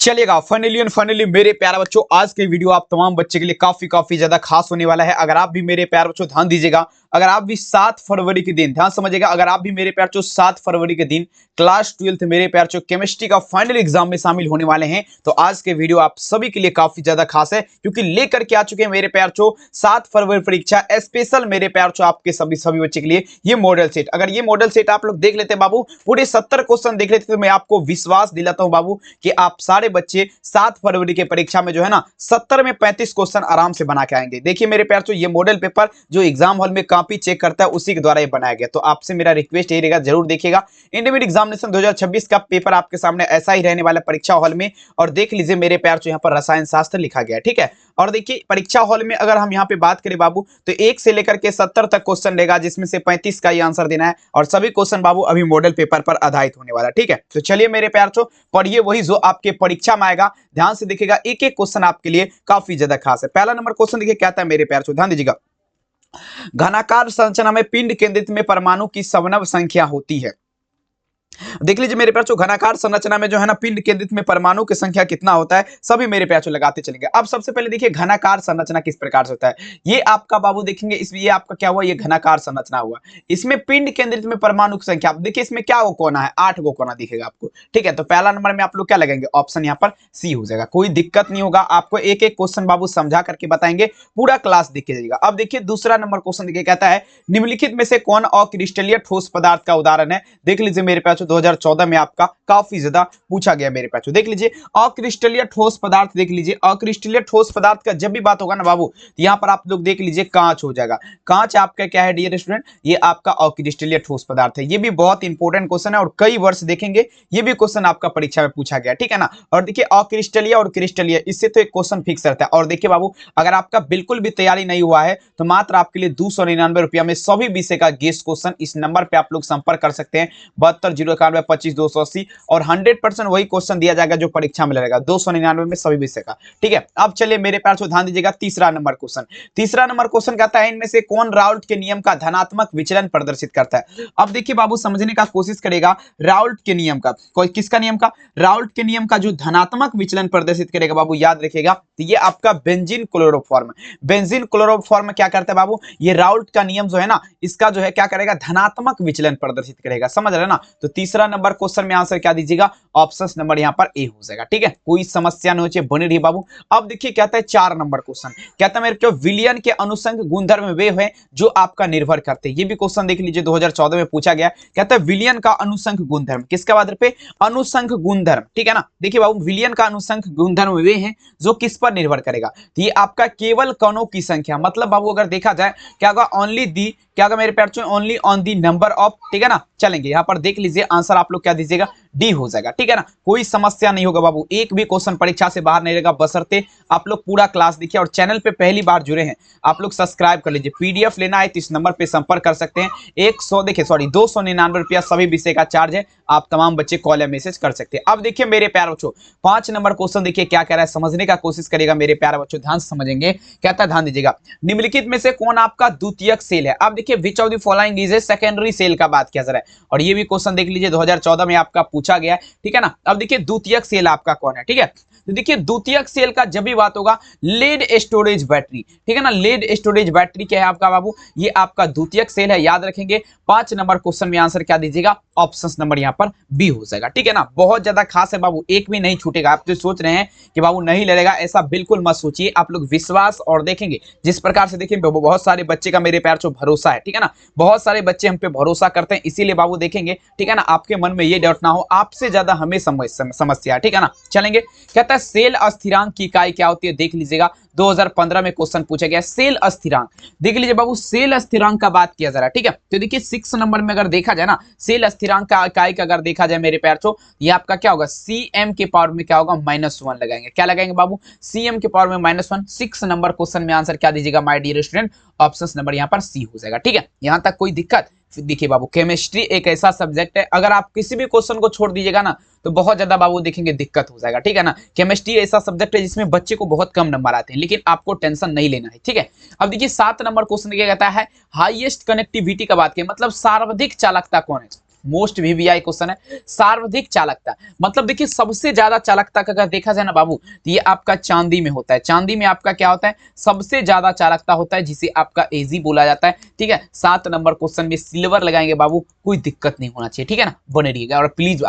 चलेगा। फाइनली मेरे प्यारे बच्चों, आज के वीडियो आप तमाम बच्चे के लिए काफी ज्यादा खास होने वाला है। अगर आप भी मेरे प्यारे बच्चों ध्यान दीजिएगा, अगर आप भी 7 फरवरी के दिन ध्यान समझिएगा, अगर आप भी मेरे प्यारे बच्चों 7 फरवरी के दिन क्लास 12th मेरे प्यारे बच्चों केमिस्ट्री का फाइनल एग्जाम में शामिल होने वाले हैं, तो आज के वीडियो आप सभी के लिए काफी ज्यादा खास है, क्योंकि लेकर के आ चुके हैं मेरे प्यारे बच्चों 7 फरवरी परीक्षा स्पेशल मेरे प्यारे बच्चों आपके सभी बच्चे के लिए ये मॉडल सेट। अगर ये मॉडल सेट आप लोग देख लेते बाबू, पूरे 70 क्वेश्चन देख लेते, तो मैं आपको विश्वास दिलाता हूं बाबू कि आप सारे बच्चे 7 फरवरी के परीक्षा में जो है ना 70 में 35 क्वेश्चन आराम से बना के आएंगे। देखिए मेरे प्यार तो ये मॉडल पेपर जो एग्जाम हॉल में कॉपी चेक करता है उसी के द्वारा ये बनाया गया। तो आपसे मेरा रिक्वेस्ट यही रहेगा, जरूर देखिएगा। इंटरमीडिएट एग्जामिनेशन 2026 का पेपर आपके सामने ऐसा ही रहने वाला परीक्षा हॉल में। और देख लीजिए मेरे प्यार तो यहाँ पर रसायन शास्त्र लिखा गया है, ठीक है। और देखिए परीक्षा हॉल में अगर हम यहाँ पे बात करें बाबू, तो 1 से लेकर के 70 तक क्वेश्चन लेगा, जिसमें से 35 का ही आंसर देना है। और सभी क्वेश्चन बाबू अभी मॉडल पेपर पर आधारित होने वाला, ठीक है। तो चलिए मेरे प्यार चो पढ़िए वही जो आपके परीक्षा में आएगा, ध्यान से देखिएगा। एक एक क्वेश्चन आपके लिए काफी ज्यादा खास है। पहला नंबर क्वेश्चन देखिए क्या था मेरे प्यार चो, ध्यान दीजिएगा। घनाकार संरचना में पिंड केंद्रित में परमाणु की समनव संख्या होती है। देख लीजिए मेरे प्यार घनाकार संरचना में जो है ना पिंड केंद्रित में परमाणु की संख्या कितना होता है, सभी मेरे प्यार लगाते चलेंगे। अब सबसे पहले देखिए घनाकार संरचना किस प्रकार से होता है, ये आपका बाबू देखेंगे। इसमें ये आपका क्या हुआ, ये घनाकार संरचना हुआ। इसमें पिंड केंद्रित में परमाणु की संख्या, देखिए इसमें क्या कोना है, 8 गो कोना दिखेगा आपको, ठीक है। तो पहला नंबर में आप लोग क्या लगाएंगे, ऑप्शन यहाँ पर सी हो जाएगा। कोई दिक्कत नहीं होगा, आपको एक एक क्वेश्चन बाबू समझा करके बताएंगे, पूरा क्लास देखिए जाएगा। अब देखिए दूसरा नंबर क्वेश्चन देखिए कहता है निम्नलिखित में से कौन अक्रिस्टलीय ठोस पदार्थ का उदाहरण है। देख लीजिए मेरे प्यार 2014 में आपका काफी ज्यादा पूछा गया मेरे पास। देख लीजिए अक्रिस्टलीय ठोस पदार्थ, देख लीजिए अक्रिस्टलीय ठोस पदार्थ का जब भी बात होगा ना बाबू, यहाँ पर आप लोग देख लीजिए कांच हो जाएगा। कांच आपका क्या है डियर स्टूडेंट, ये आपका अक्रिस्टलीय ठोस पदार्थ है। ये भी बहुत इंपॉर्टेंट क्वेश्चन है और कई वर्ष देखेंगे ये भी क्वेश्चन आपका परीक्षा में पूछा गया, ठीक है ना। और देखिए अक्रिस्टलीय और क्रिस्टलीय, इससे तो एक क्वेश्चन फिक्स रहता है। और देखिए बाबू अगर आपका बिल्कुल भी तैयारी नहीं हुआ है तो मात्र आपके लिए 299 रुपया में सभी विषय का गेस्ट क्वेश्चन, इस नंबर पे आप लोग संपर्क कर सकते हैं 7201925280, और 100% वही क्वेश्चन दिया जाएगा जो परीक्षा में लगेगा 299 में सभी विषय का, ठीक है। अब चलिए मेरे प्यार से ध्यान दीजिएगा तीसरा नंबर क्वेश्चन। तीसरा नंबर क्वेश्चन कहता है इनमें से कौन राउल्ट के नियम का धनात्मक विचलन प्रदर्शित करता है। अब देखिए बाबू समझने का कोशिश करेगा, राउल्ट के नियम का, किसका नियम का, राउल्ट के नियम का जो धनात्मक विचलन प्रदर्शित करेगा बाबू, याद रखिएगा। तो ये आपका बेंजीन क्लोरोफॉर्म, बेंजीन क्लोरोफॉर्म क्या करता है बाबू, ये राउल्ट का नियम जो है ना, इसका जो है क्या करेगा, धनात्मक विचलन प्रदर्शित करेगा, समझ रहे ना। तो तीसरा नंबर क्वेश्चन में आंसर क्या दीजिएगा, ऑप्शन नंबर यहां पर ए हो जाएगा, ठीक है। कोई समस्या नहीं हो, बने रही बाबू। अब देखिए कहता है 4 नंबर क्वेश्चन, कहता है मेरे को विलयन के अनुसंग गुणधर्म वे हैं जो आपका निर्भर करते हैं। ये भी क्वेश्चन देख लीजिए 2014 में पूछा गया। कहता है विलयन का अनुसंग गुणधर्म, किसके बाद पे, अनुसंग गुणधर्म, ठीक है ना। देखिए बाबू विलयन का अनुसंग गुणधर्म वे हैं जो किस पर निर्भर करेगा, तो ये आपका केवल कणों की संख्या, मतलब बाबू अगर देखा जाए क्या होगा, ओनली दी, क्या होगा मेरे प्यार, only on the number of, ठीक है ना। चलेंगे यहां पर देख लीजिए आंसर आप लोग क्या दीजिएगा, डी हो जाएगा, ठीक है ना। कोई समस्या नहीं होगा बाबू, एक भी क्वेश्चन परीक्षा से बाहर नहीं रहेगा, बशर्ते आप लोग पूरा क्लास देखिए। और चैनल पे पहली बार जुड़े हैं आप लोग सब्सक्राइब कर लीजिए। पीडीएफ लेना है तो इस नंबर पे संपर्क कर सकते हैं। 299 रुपया सभी विषय का चार्ज है, आप तमाम बच्चे कॉल या मैसेज कर सकते हैं। अब देखिए मेरे प्यारे बच्चों 5 नंबर क्वेश्चन देखिए क्या कह रहा है, समझने का कोशिश करेगा मेरे प्यारे बच्चों, ध्यान से समझेंगे। कहता है ध्यान दीजिएगा, निम्नलिखित में से कौन आपका द्वितीयक सेल है। अब देखिए which of the following is a secondary cell का बात किया जा रहा है, और ये भी क्वेश्चन देख लीजिए 2014 में आपका पूछा गया, ठीक है ना। अब देखिए द्वितीयक सेल आपका कौन है, ठीक है। तो देखिए द्वितीयक सेल का जब भी बात होगा, लेड स्टोरेज बैटरी, ठीक है ना। लेड स्टोरेज बैटरी क्या है आपका बाबू, ये आपका द्वितीयक सेल है, याद रखेंगे। 5 नंबर क्वेश्चन में आंसर क्या दीजिएगा, ऑप्शन नंबर यहाँ पर बी हो जाएगा, ठीक है ना। बहुत ज्यादा खास है बाबू, एक भी नहीं छूटेगा। आप जो सोच रहे हैं कि बाबू नहीं लड़ेगा, ऐसा बिल्कुल मत सोचिए। आप लोग विश्वास और देखेंगे जिस प्रकार से देखेंगे, बहुत सारे बच्चे का मेरे प्यार से भरोसा है, ठीक है ना। बहुत सारे बच्चे हम पे भरोसा करते हैं, इसीलिए बाबू देखेंगे, ठीक है ना। आपके मन में ये डाउट ना हो, आपसे ज्यादा हमें समस्या, ठीक है ना। चलेंगे, कहता है सेल अस्थिरांक की इकाई क्या होती है, देख लीजिएगा 2015 में क्वेश्चन पूछा गया सेल अस्थिरांक। देख लीजिए बाबू सेल अस्थिरांक का बात किया जा रहा है, ठीक है। तो देखिए 6 नंबर में अगर देखा जाए ना, सेल अस्थिरांक का इकाई का अगर देखा जाए मेरे प्यार चो, ये आपका क्या होगा, cm के पावर में क्या होगा, -1 लगाएंगे। क्या लगाएंगे बाबू, cm के पावर में -1। 6 नंबर क्वेश्चन में आंसर क्या दीजिएगा my dear student, option number यहाँ पर सी हो जाएगा, ठीक है। यहां तक कोई दिक्कत, देखिए बाबू केमिस्ट्री एक ऐसा सब्जेक्ट है, अगर आप किसी भी क्वेश्चन को छोड़ दीजिएगा ना तो बहुत ज्यादा बाबू देखेंगे दिक्कत हो जाएगा, ठीक है ना। केमिस्ट्री ऐसा सब्जेक्ट है जिसमें बच्चे को बहुत कम नंबर आते हैं, लेकिन आपको टेंशन नहीं लेना है, ठीक है। अब देखिए 7 नंबर क्वेश्चन क्या कहता है, हाईएस्ट कनेक्टिविटी का बात किया, मतलब सर्वाधिक चालकता कौन है। मोस्ट वीवीआई क्वेश्चन है। सर्वाधिक चालकता मतलब देखिए सबसे ज्यादा चालकता का अगर देखा जाए ना बाबू, तो ये आपका चांदी में होता है। चांदी में आपका क्या होता है, सबसे ज्यादा चालकता होता है, जिसे आपका एजी बोला जाता है। ठीक है, 7 नंबर क्वेश्चन में सिल्वर लगाएंगे बाबू, कोई दिक्कत नहीं होना चाहिए। ठीक है ना, बने रहिएगा। और प्लीज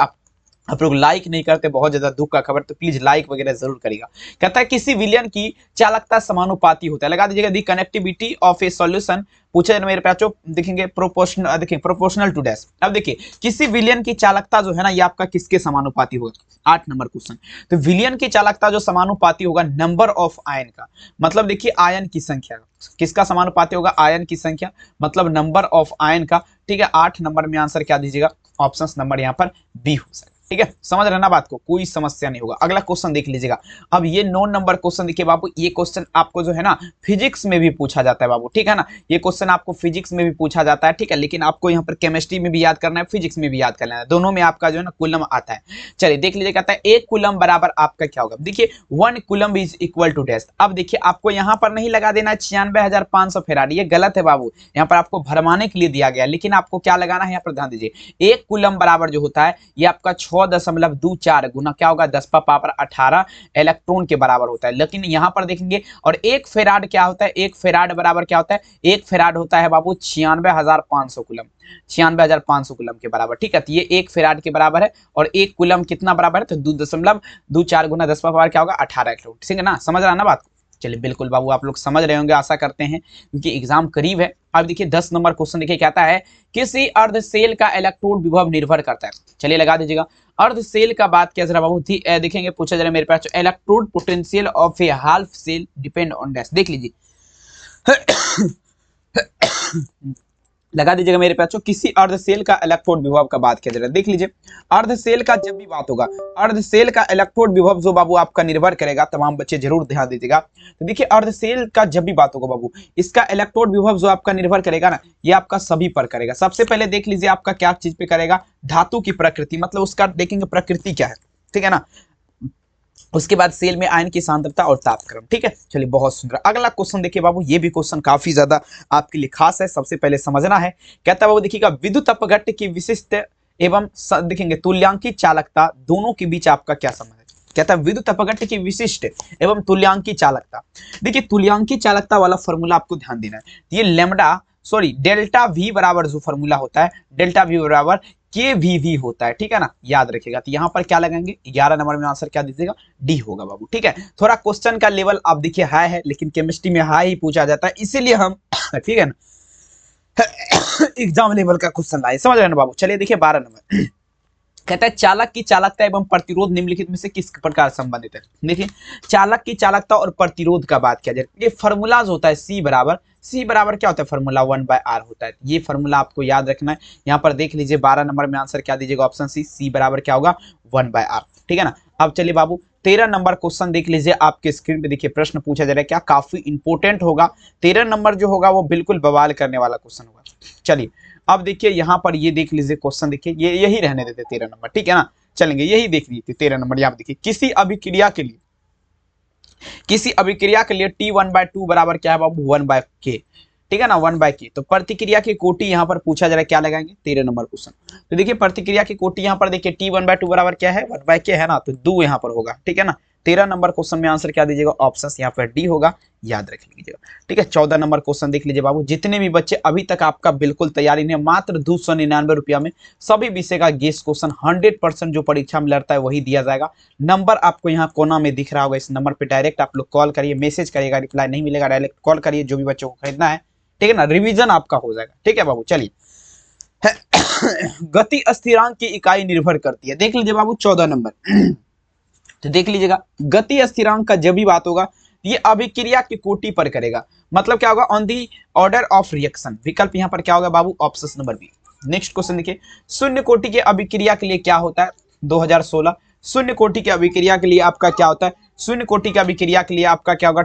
आप लोग लाइक नहीं करते, बहुत ज्यादा दुख का खबर, तो प्लीज लाइक वगैरह जरूर करिएगा। कहता है किसी विलयन की चालकता समानुपाती होता है, लगा दीजिएगा दी कनेक्टिविटी ऑफ ए सॉल्यूशन, पूछा मेरे बच्चों देखेंगे प्रोपोर्शनल, देखिए प्रोपोर्शनल टू डैश। अब देखिए किसी विलयन की चालकता जो है ना, ये आपका किसके समानुपाती होगा, 8 नंबर क्वेश्चन। तो विलयन की चालकता जो समानुपाती होगा नंबर ऑफ आयन का, मतलब देखिए आयन की संख्या, किसका समानुपाती होगा, आयन की संख्या, मतलब नंबर ऑफ आयन का। ठीक है, 8 नंबर में आंसर क्या दीजिएगा, ऑप्शन नंबर यहाँ पर बी हो सकता है। ठीक है, समझ रहे ना बात को, कोई समस्या नहीं होगा। अगला क्वेश्चन देख लीजिएगा। अब ये 9 नंबर क्वेश्चन देखिए बाबू, ये क्वेश्चन आपको जो है ना फिजिक्स में भी पूछा जाता है बाबू। ठीक है ना, ये क्वेश्चन आपको फिजिक्स में भी पूछा जाता है। ठीक है, लेकिन आपको यहाँ पर केमिस्ट्री में भी याद करना है, फिजिक्स में भी याद करना है, दोनों में आपका जो है ना कूलम आता है। चलिए देख लीजिए, कहता है 1 कूलम बराबर आपका क्या होगा। देखिए 1 coulomb is equal to dash. अब देखिए आपको यहाँ पर नहीं लगा देना है 96,500 फेराड, ये गलत है बाबू, यहाँ पर आपको भरमाने के लिए दिया गया, लेकिन आपको क्या लगाना है, यहाँ पर ध्यान दीजिए। 1 कूलम बराबर जो होता है ये आपका 6.24 गुना क्या होगा, 10 का पावर 18 इलेक्ट्रॉन के बराबर होता है। लेकिन यहाँ पर देखेंगे, और 1 फेराड क्या होता है, 1 फेराड बराबर क्या होता है, 1 फेराड होता है बाबू 96,500 कूलम, 96,500 कूलम के बराबर। ठीक है, तो ये 1 फेराड के बराबर है, और 1 कूलम कितना बराबर है, तो 2.24 गुना 10 का पावर क्या होगा, 18 इलेक्ट्रॉन। ठीक है ना, समझ रहा ना बात। चलिए बिल्कुल बाबू, आप लोग समझ रहे होंगे, आशा करते हैं, क्योंकि एग्जाम करीब है। अब देखिए 10 नंबर क्वेश्चन देखिए, कहता है किसी अर्ध सेल का इलेक्ट्रोड विभव निर्भर करता है। चलिए लगा दीजिएगा, अर्ध सेल का बात किया जरा बाबू, देखेंगे पूछा जरा मेरे पास, electrode potential of a half cell depend on dash. देख लीजिए लगा दीजिएगा मेरे बच्चों, किसी अर्ध सेल का इलेक्ट्रोड विभव का बात किया जा रहा है। देख लीजिए, अर्ध सेल का जब भी बात होगा, अर्ध सेल का इलेक्ट्रोड विभव जो बाबू आपका निर्भर करेगा, तमाम बच्चे जरूर ध्यान दीजिएगा। तो देखिए अर्ध सेल का जब भी बात होगा बाबू, इसका इलेक्ट्रोड विभव जो आपका निर्भर करेगा ना, ये आपका सभी पर करेगा। सबसे पहले देख लीजिए आपका क्या चीज पे करेगा, धातु की प्रकृति, मतलब उसका देखेंगे प्रकृति क्या है। ठीक है ना, उसके बाद सेल में आयन की सांद्रता और तापक्रम। ठीक है, चलिए बहुत सुंदर। अगला क्वेश्चन देखिए बाबू, ये भी क्वेश्चन काफी ज्यादा आपके लिए खास है, सबसे पहले समझना है। कहता है बाबू देखिएगा, विद्युत अपघट्ट की विशिष्ट एवं देखेंगे तुल्यांकी चालकता दोनों के बीच आपका क्या संबंध है। कहता है विद्युत अपघट्ट की विशिष्ट एवं तुल्यांकी चालकता। देखिए तुल्यांकी चालकता वाला फॉर्मूला आपको ध्यान देना है। ये लेमडा डेल्टा वी बराबर जो फॉर्मूला होता है, डेल्टा वी बराबर के वी होता है। ठीक है ना, याद रखिएगा। तो यहाँ पर क्या लगाएंगे, 11 नंबर में आंसर क्या दीजिएगा, डी होगा बाबू। ठीक है, थोड़ा क्वेश्चन का लेवल आप देखिए हाई है, लेकिन केमिस्ट्री में हाई ही पूछा जाता है, इसीलिए हम ठीक है ना एग्जाम लेवल का क्वेश्चन लाए, समझ रहे हैं ना बाबू। चलिए देखिए 12 नंबर कहता है चालक की चालकता एवं प्रतिरोध निम्नलिखित में से किस प्रकार संबंधित है। देखिए चालक की चालकता और प्रतिरोध का बात किया जाए, ये फॉर्मूलाज होता है सी बराबर क्या होता है, फॉर्मूला 1/r होता है। ये फॉर्मूला आपको याद रखना है। यहाँ पर देख लीजिए 12 नंबर में आंसर क्या दीजिएगा, ऑप्शन सी बराबर क्या होगा, 1/r। ठीक है ना। अब चलिए बाबू 13 नंबर क्वेश्चन देख लीजिए, आपके स्क्रीन पे देखिए प्रश्न पूछा जा रहा है, क्या काफी इंपोर्टेंट होगा। 13 नंबर जो होगा वो बिल्कुल बवाल करने वाला क्वेश्चन होगा। चलिए अब देखिए यहाँ पर ये देख लीजिए क्वेश्चन, देखिए ये यही रहने देते 13 नंबर। ठीक है ना, चलेंगे यही देख लीजिए 13 नंबर। यहाँ देखिए किसी अभिक्रिया के लिए T1/2 बराबर क्या है बाबू, 1/k। ठीक है ना, 1/k। तो प्रतिक्रिया की कोटि यहाँ पर पूछा जा रहा है, क्या लगाएंगे, 13 नंबर क्वेश्चन। तो देखिए प्रतिक्रिया की कोटि यहाँ पर देखिए T1/2 बराबर क्या है, 1/k है ना, तो 2 यहाँ पर होगा। ठीक है ना, 13 नंबर क्वेश्चन में आंसर क्या दीजिएगा, ऑप्शन यहाँ पर डी होगा, याद रख लीजिएगा। ठीक है, 14 नंबर क्वेश्चन देख लीजिए बाबू, जितने भी बच्चे अभी तक आपका बिल्कुल तैयारी नहीं, मात्र 299 रुपया में सभी विषय का गेस क्वेश्चन 100% जो परीक्षा में लड़ता है वही दिया जाएगा। नंबर आपको यहाँ कोना में दिख रहा होगा, इस नंबर पर डायरेक्ट आप लोग कॉल करिए, मैसेज करिएगा, रिप्लाई नहीं मिलेगा, डायरेक्ट कॉल करिए जो भी बच्चों को खरीदना है। ठीक है ना, रिवीजन आपका हो जाएगा। ठीक है बाबू, चलिए गति स्थिरांक की इकाई निर्भर करती है, देख लीजिए बाबू 14 नंबर। तो देख लीजिएगा गति स्थिरांक का जब भी बात होगा, ये अभिक्रिया की कोटि पर करेगा, मतलब क्या होगा, on the order of reaction. विकल्प यहाँ पर क्या होगा बाबू, option number B. Next question देखिए, शून्य कोटि के अभिक्रिया के लिए क्या होता है, 2016 शून्य कोटि के अभिक्रिया के लिए आपका क्या होता है, शून्य कोटि के अभिक्रिया के लिए आपका क्या होगा,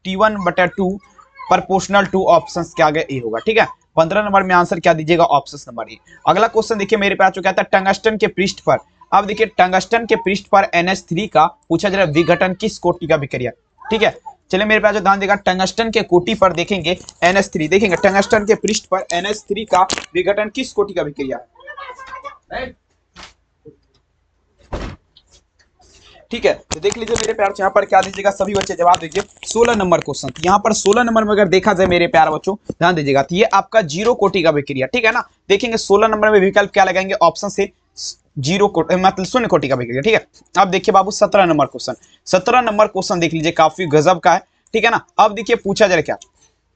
T1/2 प्रोपोर्शनल टू, ऑप्शन क्या आगे ए होगा। ठीक है, 15 नंबर में आंसर क्या दीजिएगा, ऑप्शन नंबर ए। अगला क्वेश्चन देखिए मेरे पास जो कहता है टंगस्टन के पृष्ठ पर, अब देखिए टंगस्टन के पृष्ठ पर NH3 का पूछा जा रहा है विघटन किस कोटि का विक्रिया। ठीक है, चलिए मेरे पास जो ध्यान देगा, टंगस्टन के कोटि पर देखेंगे NH3, देखेंगे टंगस्टन के पृष्ठ पर NH3 का विघटन किस कोटि का विक्रिया है। ठीक है, तो देख लीजिए मेरे प्यार, यहाँ पर क्या दीजिएगा, सभी बच्चे जवाब दीजिए। 16 नंबर क्वेश्चन, यहाँ पर 16 नंबर में अगर देखा जाए मेरे प्यार बच्चों, ध्यान दीजिएगा, तो ये आपका जीरो कोटि का विक्रिया, ठीक है ना। देखेंगे 16 नंबर में विकल्प क्या लगाएंगे, ऑप्शन से जीरो कोटि मतलब शून्य कोटि का विक्रिया, ठीक है। अब देखिए बाबू 17 नंबर क्वेश्चन, 17 नंबर क्वेश्चन देख लीजिए, काफी गजब का है, ठीक है ना। अब देखिए पूछा जा रहा क्या,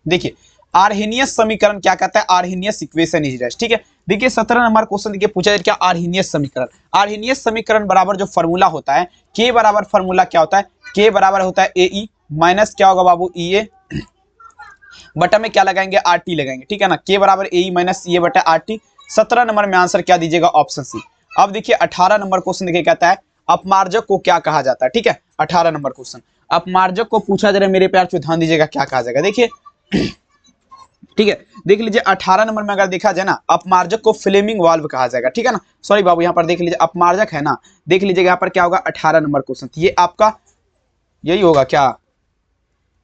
देखिए आर्हेनियस समीकरण क्या कहता है, आर्हेनियस इक्वेशन इज दैट, ठीक है। देखिए 17 नंबर क्वेश्चन देखिए पूछा जाए क्या, आर्हेनियस समीकरण। आर्हेनियस समीकरण बराबर जो फॉर्मूला होता है, के बराबर फॉर्मूला क्या होता है, के बराबर होता है ए माइनस क्या होगा बाबू, ई ए बटा में क्या लगाएंगे, आर टी लगाएंगे, ठीक है ना। के बराबर ए माइनस ई ए बटा आर टी। 17 नंबर में आंसर क्या दीजिएगा, ऑप्शन सी। अब देखिए 18 नंबर क्वेश्चन देखिए कहता है अपमार्जक को क्या कहा जाता है, ठीक है। 18 नंबर क्वेश्चन अपमार्जक को पूछा जा रहा है मेरे प्यार, ध्यान दीजिएगा क्या कहा जाएगा, देखिए ठीक है। देख लीजिए 18 नंबर में अगर देखा जाए ना, अपमार्जक को फ्लेमिंग वाल्व कहा जाएगा, ठीक है ना। सॉरी बाबू, यहाँ पर देख लीजिए अपमार्जक है ना, देख लीजिएगा यहाँ पर क्या होगा 18 नंबर क्वेश्चन, ये आपका यही होगा क्या,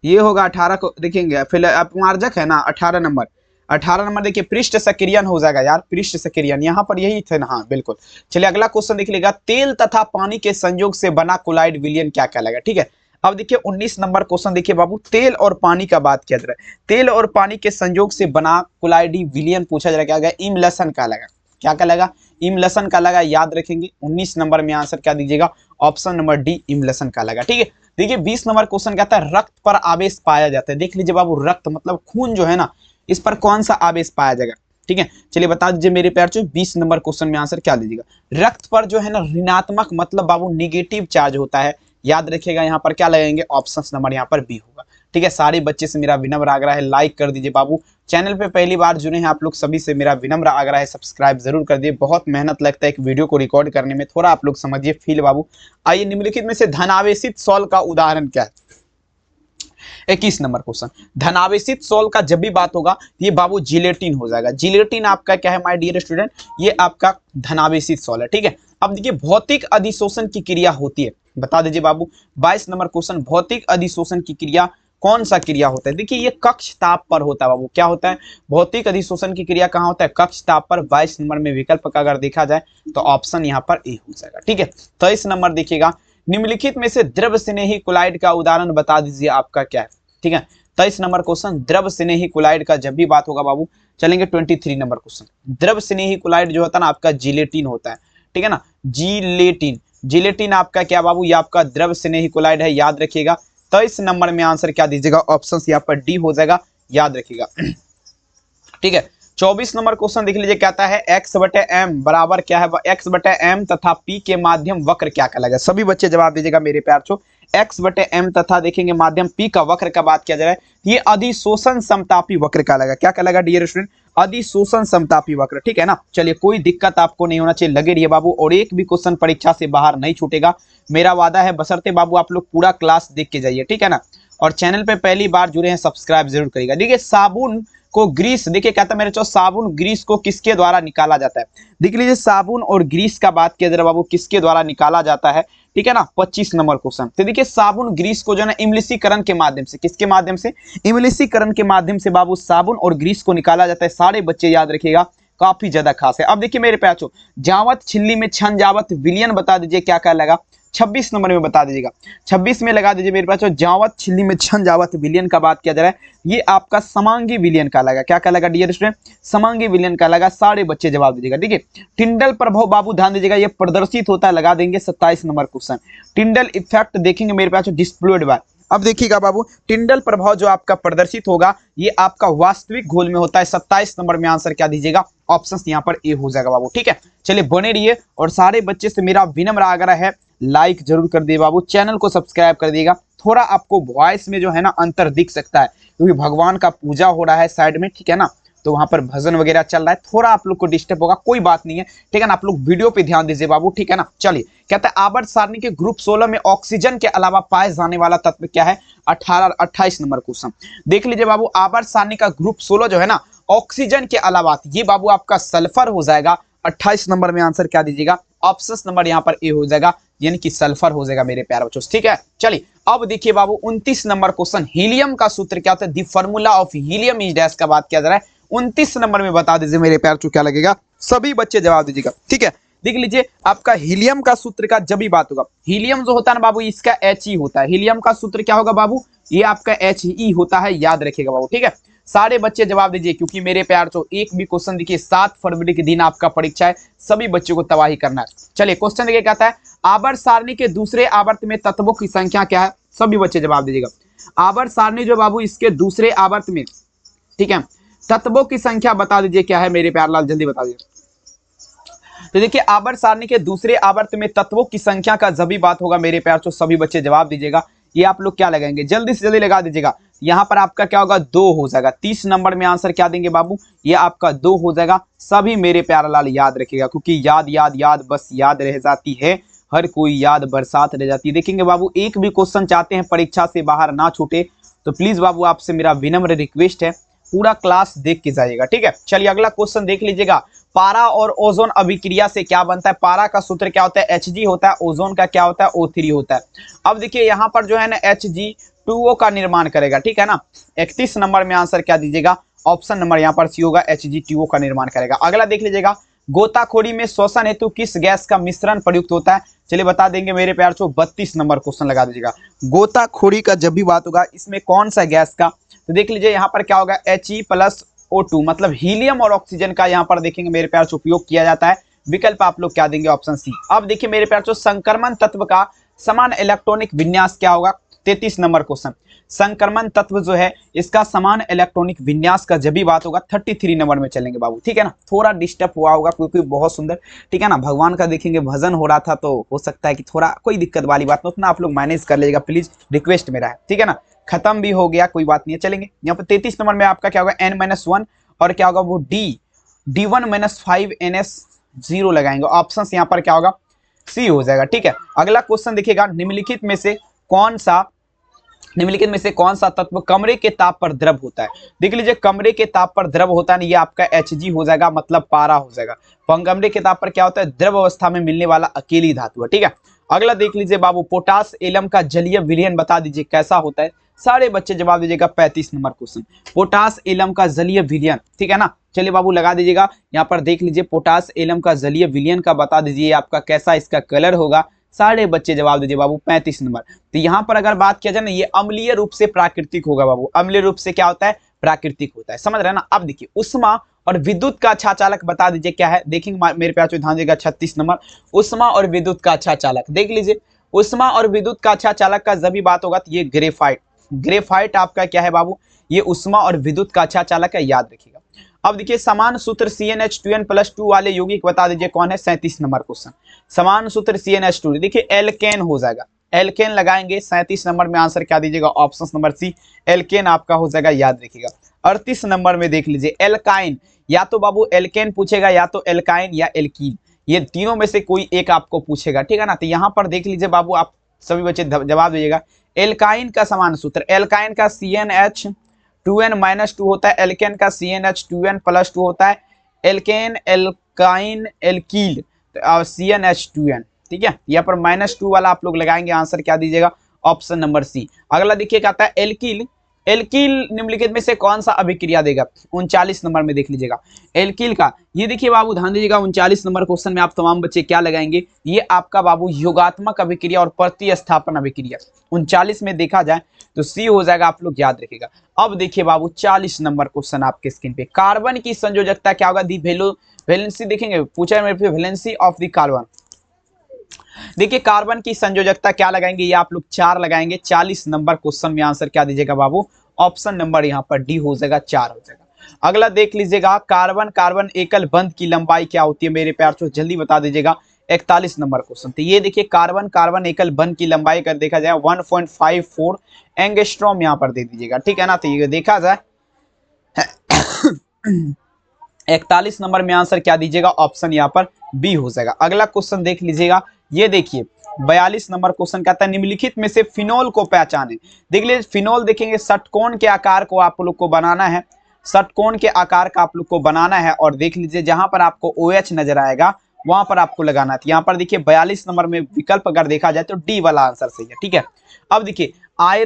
ये होगा 18 को देखेंगे, फिर अपमार्जक है ना 18 नंबर। 18 नंबर देखिए पृष्ठ सक्रियन हो जाएगा यार, पृष्ठ सक्रियन यहाँ पर यही थे ना, हाँ बिल्कुल। चलिए अगला क्वेश्चन देख लीजिएगा, तेल तथा पानी के संयोग से बना कोलाइड विलयन क्या कहलाएगा, ठीक है। अब देखिए 19 नंबर क्वेश्चन देखिए बाबू, तेल और पानी का बात किया जा रहा है, तेल और पानी के संयोग से बना कोलाइडी विलयन पूछा जा रहा है, क्या इमल्सन का लगा, क्या कहलाएगा, इमल्सन का लगा, याद रखेंगे। 19 नंबर में आंसर क्या दीजिएगा, ऑप्शन नंबर डी इमल्सन का लगा, ठीक है। देखिए 20 नंबर क्वेश्चन कहता है रक्त पर आवेश पाया जाता है, देख लीजिए बाबू रक्त मतलब खून जो है ना, इस पर कौन सा आवेश पाया जाएगा, ठीक है। चलिए बता दीजिए मेरे प्यार, 20 नंबर क्वेश्चन में आंसर क्या दीजिएगा, रक्त पर जो है ना ऋणात्मक मतलब बाबू निगेटिव चार्ज होता है, याद रखिएगा। यहाँ पर क्या लगेंगे, ऑप्शन नंबर यहाँ पर बी होगा, ठीक है। सारे बच्चे से मेरा विनम्र आग्रह है, लाइक कर दीजिए बाबू। चैनल पे पहली बार जुड़े हैं आप लोग, सभी से मेरा विनम्र आग्रह है, सब्सक्राइब जरूर कर दिए। बहुत मेहनत लगता है एक वीडियो को रिकॉर्ड करने में, थोड़ा आप लोग समझिए फील बाबू। आइए निम्नलिखित में से धनावेशित सॉल्ट का उदाहरण क्या है, 21 नंबर क्वेश्चन, धनावेशित सॉल्ट का जब भी बात होगा ये बाबू जिलेटिन हो जाएगा। जिलेटिन आपका क्या है माय डियर स्टूडेंट, ये आपका धनावेशित सॉल्ट है, ठीक है। अब देखिए भौतिक अधिशोषण की क्रिया होती है, बता दीजिए बाबू। 22 नंबर क्वेश्चन, भौतिक अधिशोषण की क्रिया कौन सा क्रिया होता है, देखिए ये कक्ष ताप पर होता है बाबू, क्या होता है, भौतिक अधिशोषण की क्रिया कहाँ होता है, कक्ष ताप पर। 22 नंबर में विकल्प का अगर देखा जाए तो ऑप्शन यहाँ पर ए हो जाएगा, ठीक है। 23 नंबर देखिएगा, निम्नलिखित में से द्रव स्नेही कोलाइड का उदाहरण बता दीजिए आपका क्या है, ठीक है। 23 नंबर क्वेश्चन, द्रव स्नेही कोलाइड का जब भी बात होगा बाबू, चलेंगे 23 नंबर क्वेश्चन, द्रव स्नेही कोलाइड जो होता है ना आपका जिलेटिन होता है, ठीक है ना, जिलेटिन। जिलेटिन आपका क्या बाबू, ये आपका द्रव स्नेही कोलाइड है, याद रखिएगा। 23 नंबर में आंसर क्या दीजिएगा, ऑप्शन यहाँ पर डी हो जाएगा, याद रखिएगा, ठीक है। 24 नंबर क्वेश्चन देख लीजिए, कहता है x बटे m बराबर क्या है, x बटे m तथा p के माध्यम वक्र क्या कहलाएगा। सभी बच्चे जवाब दीजिएगा मेरे प्यार छो, x बटे m तथा देखेंगे माध्यम p का वक्र का बात किया जा रहा है, ये अधिशोषण समतापी वक्र कहलाएगा, क्या कहलाएगा डियर स्टूडेंट, अधिशोषण समतापी वक्र, ठीक है ना। चलिए कोई दिक्कत आपको नहीं होना चाहिए, लगे रहिए बाबू, और एक भी क्वेश्चन परीक्षा से बाहर नहीं छूटेगा, मेरा वादा है, बशर्ते बाबू आप लोग पूरा क्लास देख के जाइए, ठीक है ना। और चैनल पे पहली बार जुड़े हैं सब्सक्राइब जरूर करिएगा। देखिए साबुन को ग्रीस, देखिए कहता है मेरे चो साबुन ग्रीस को किसके द्वारा निकाला जाता है, देख लीजिए साबुन और ग्रीस का बात किया जरा बाबू, किसके द्वारा निकाला जाता है, ठीक है ना। 25 नंबर क्वेश्चन, तो देखिए साबुन ग्रीस को जो है ना इमलिसीकरण के माध्यम से, किसके माध्यम से, इमलिसीकरण के माध्यम से बाबू साबुन और ग्रीस को निकाला जाता है, सारे बच्चे याद रखिएगा, काफी ज्यादा खास है। अब देखिए मेरे प्याचो, जावत छिल्ली में छन जावत विलियन बता दीजिए क्या क्या लगा, 26 नंबर में बता दीजिएगा, 26 में लगा दीजिए मेरे पास, जावत छिल्ली में छन जावत विलियन का बात किया जा रहा है, ये आपका समांगी विलियन का लगा, क्या क्या लगा डियर स्टूडेंट, समांगी विलियन का लगा, सारे बच्चे जवाब दीजिएगा, ठीक है। टिंडल प्रभाव बाबू ध्यान दीजिएगा, ये प्रदर्शित होता है, लगा देंगे 27 नंबर क्वेश्चन। टिंडल इफेक्ट देखेंगे मेरे पास डिस्प्लेड बाय, अब देखिएगा बाबू टिंडल प्रभाव जो आपका प्रदर्शित होगा ये आपका वास्तविक घोल में होता है। 27 नंबर में आंसर क्या दीजिएगा, ऑप्शन यहाँ पर ए हो जाएगा बाबू, ठीक है। चलिए बने रहिए, और सारे बच्चे से मेरा विनम्र आग्रह है, लाइक जरूर कर दिए बाबू, चैनल को सब्सक्राइब कर दिएगा। थोड़ा आपको वॉइस में जो है ना अंतर दिख सकता है, क्योंकि भगवान का पूजा हो रहा है साइड में, ठीक है ना, तो वहां पर भजन वगैरह चल रहा है, थोड़ा आप लोग को डिस्टर्ब होगा, कोई बात नहीं है, ठीक है ना। आप लोग वीडियो पे ध्यान दीजिए बाबू, ठीक है ना। चलिए कहता है आवर्त सारणी के ग्रुप 16 में ऑक्सीजन के अलावा पाए जाने वाला तत्व क्या है, 28 नंबर क्वेश्चन देख लीजिए बाबू। आवर्त सारणी का ग्रुप 16 जो है ना ऑक्सीजन के अलावा, ये बाबू आपका सल्फर हो जाएगा। 28 नंबर में आंसर क्या दीजिएगा, ऑप्शन नंबर यहाँ पर ए हो जाएगा, यानी कि सल्फर हो जाएगा मेरे प्यारे बच्चों, ठीक है। चलिए अब देखिए बाबू 29 नंबर क्वेश्चन, हीलियम का सूत्र क्या होता है, the formula of helium is dash का बात किया जा रहा है। 29 नंबर में बता दीजिए मेरे प्यार, क्या लगेगा, सभी बच्चे जवाब दीजिएगा, ठीक है। देख लीजिए आपका हीलियम का सूत्र का जब भी बात होगा, हीलियम जो होता है ना बाबू, इसका He होता है। हीलियम का सूत्र क्या होगा बाबू, ये आपका He होता है, याद रखिएगा बाबू, ठीक है। सारे बच्चे जवाब दीजिए, क्योंकि मेरे प्यार तो एक भी क्वेश्चन देखिए 7 फरवरी के दिन आपका परीक्षा है, सभी बच्चों को तबाही करना है। चलिए क्वेश्चन देखिए, कहता है आवर्त सारणी के दूसरे आवर्त में तत्वों की संख्या क्या है, सभी बच्चे जवाब दीजिएगा। आवर्त सारणी जो बाबू, इसके दूसरे आवर्त में, ठीक है, तत्वों की संख्या बता दीजिए क्या है मेरे प्यार लाल, जल्दी बता दीजिए। तो देखिए आवर्त सारणी के दूसरे आवर्त में तत्वों की संख्या का जब भी बात होगा मेरे प्यार तो सभी बच्चे जवाब दीजिएगा। ये आप लोग क्या लगाएंगे, जल्दी से जल्दी लगा दीजिएगा। यहाँ पर आपका क्या होगा, 2 हो जाएगा। 30 नंबर में आंसर क्या देंगे बाबू, ये आपका 2 हो जाएगा। सभी मेरे प्यारा लाल याद रखिएगा, क्योंकि याद याद याद बस याद रह जाती है, हर कोई याद बरसात रह जाती है। देखेंगे बाबू, एक भी क्वेश्चन चाहते हैं परीक्षा से बाहर ना छूटे, तो प्लीज बाबू आपसे मेरा विनम्र रिक्वेस्ट है, पूरा क्लास देख के जाइएगा, ठीक है। चलिए अगला क्वेश्चन देख लीजिएगा। पारा और ओजोन अभिक्रिया से क्या बनता है। पारा का सूत्र क्या होता है, Hg होता है। ओजोन का क्या होता है, O3 होता है। अब देखिए यहाँ पर जो है ना Hg2O का निर्माण करेगा, ठीक है ना। 31 नंबर में आंसर क्या दीजिएगा, ऑप्शन नंबर यहाँ पर सी होगा, Hg2O का निर्माण करेगा। अगला देख लीजिएगा, गोताखोरी में श्वसन हेतु किस गैस का मिश्रण प्रयुक्त होता है। चलिए बता देंगे मेरे प्यार को, 32 नंबर क्वेश्चन लगा दीजिएगा। गोताखोरी का जब भी बात होगा, इसमें कौन सा गैस का, तो देख लीजिए यहाँ पर क्या होगा, He+O2 मतलब हीलियम और ऑक्सीजन का यहाँ पर देखेंगे मेरे प्यार से उपयोग किया जाता है। विकल्प आप लोग क्या देंगे, ऑप्शन सी। अब देखिए मेरे प्यार से संक्रमण तत्व का समान इलेक्ट्रॉनिक विन्यास क्या होगा, 33 नंबर क्वेश्चन। संक्रमण तत्व जो है इसका समान इलेक्ट्रॉनिक विन्यास का जब भी बात होगा 33 नंबर में चलेंगे बाबू, ठीक है ना। थोड़ा डिस्टर्ब हुआ होगा क्योंकि बहुत सुंदर, ठीक है ना, भगवान का देखेंगे भजन हो रहा था, तो हो सकता है कि थोड़ा कोई दिक्कत वाली बात ना, उतना आप लोग मैनेज कर लीजिएगा प्लीज, रिक्वेस्ट मेरा है, ठीक है ना। खत्म भी हो गया, कोई बात नहीं है, चलेंगे। यहाँ पर 33 नंबर में आपका क्या होगा, N-1 और क्या होगा वो D1-5NS0 लगाएंगे। ऑप्शन यहाँ पर क्या होगा, सी हो जाएगा, ठीक है। अगला क्वेश्चन देखिएगा, निम्नलिखित में से कौन सा तत्व कमरे के ताप पर द्रव होता है। देख लीजिए कमरे के ताप पर द्रव होता है, ये आपका Hg हो जाएगा, मतलब पारा हो जाएगा। कमरे के ताप पर क्या होता है, द्रव अवस्था में मिलने वाला अकेली धातु है, ठीक है। अगला देख लीजिए बाबू, पोटास एलम का जलीय विलयन बता दीजिए कैसा होता है। सारे बच्चे जवाब दीजिएगा, 35 नंबर क्वेश्चन, पोटास एलम का जलीय विलयन, ठीक है ना। चलिए बाबू लगा दीजिएगा, यहाँ पर देख लीजिए पोटास एलम का जलीय विलयन का बता दीजिए आपका कैसा इसका कलर होगा। सारे बच्चे जवाब दीजिए बाबू, 35 नंबर। तो यहाँ पर अगर बात किया जाए ना, ये अम्लीय रूप से प्राकृतिक होगा बाबू। अम्लीय रूप से क्या होता है, प्राकृतिक होता है, समझ रहे हैं ना। अब देखिए उष्मा और विद्युत का अच्छा चालक बता दीजिए क्या है। देखेंगे मेरे प्यार ध्यान देगा, 36 नंबर, उष्मा और विद्युत का अच्छा चालक। देख लीजिए उष्मा और विद्युत का अच्छा चालक का जब भी बात होगा तो ये ग्रेफाइट आपका क्या है बाबू, ये उष्मा और विद्युत का अच्छा चालक है, याद रखिएगा। अब देखिए समान सूत्र CnH2n+2 वाले यौगिक बता दीजिए कौन है, 37 नंबर क्वेश्चन। समान सूत्र CnH2, देखिए एल्केन हो जाएगा, एल्केन लगाएंगे। 37 नंबर में आंसर क्या दीजिएगा, ऑप्शन नंबर सी, एल्केन आपका हो जाएगा, याद रखिएगा। 38 नंबर में देख लीजिए एल्काइन, या तो बाबू एल्केन पूछेगा, या तो एल्काइन या एल्कीन, ये तीनों में से कोई एक आपको पूछेगा, ठीक है ना। तो यहाँ पर देख लीजिए बाबू, आप सभी बच्चे जवाब दीजिएगा। एल्काइन का समान सूत्र, एल्काइन का CnH2n-2 होता है, एल्केन का CnH2n+2 होता है, एल्केन एल्काइन एल्कील CnH2n, ठीक है। यहाँ पर -2 वाला आप लोग लगाएंगे, आंसर क्या दीजिएगा, ऑप्शन नंबर सी। अगला देखिए क्या आता है, एल्कील निम्नलिखित में से कौन सा अभिक्रिया देगा, 39 नंबर में देख लीजिएगा एल्कील का। ये देखिए बाबू ध्यान दीजिएगा, 39 नंबर क्वेश्चन में आप तमाम बच्चे क्या लगाएंगे, ये आपका बाबू योगात्मक अभिक्रिया और प्रतिस्थापन अभिक्रिया। 39 में देखा जाए तो सी हो जाएगा, आप लोग याद रखिएगा। अब देखिए बाबू 40 नंबर क्वेश्चन आपके स्क्रीन पे, कार्बन की संयोजकता क्या होगा, दी वैलेंसी देखेंगे, पूछा है मेरे पे, वैलेंसी ऑफ द कार्बन। देखिए कार्बन की संयोजकता क्या लगाएंगे, ये आप लोग 4 लगाएंगे। 40 नंबर क्वेश्चन में आंसर क्या दीजिएगा बाबू, ऑप्शन नंबर यहाँ पर डी हो जाएगा, 4 हो जाएगा। अगला देख लीजिएगा, कार्बन एकल बंध की लंबाई क्या होती है मेरे प्यार, जल्दी बता दीजिएगा। 41 नंबर क्वेश्चन। तो ये देखिए कार्बन एकल बंध की लंबाई अगर देखा जाए 1.54 एंगस्ट्रॉम यहाँ पर दे दीजिएगा, ठीक है ना। तो ये देखा जाए 41 नंबर में आंसर क्या दीजिएगा, ऑप्शन यहाँ पर बी हो जाएगा। अगला क्वेश्चन देख लीजिएगा, ये देखिए 42 नंबर क्वेश्चन कहता है निम्नलिखित में से फिनोल को पहचाने। देख लीजिए फिनोल देखेंगे, षटकोण के आकार को आप लोग को बनाना है, षटकोण के आकार का आप लोग को बनाना है। और देख लीजिए जहां पर आपको OH नजर आएगा वहां पर आपको लगाना है। यहाँ पर देखिए 42 नंबर में विकल्प अगर देखा जाए तो डी वाला आंसर सही है, ठीक है। अब देखिए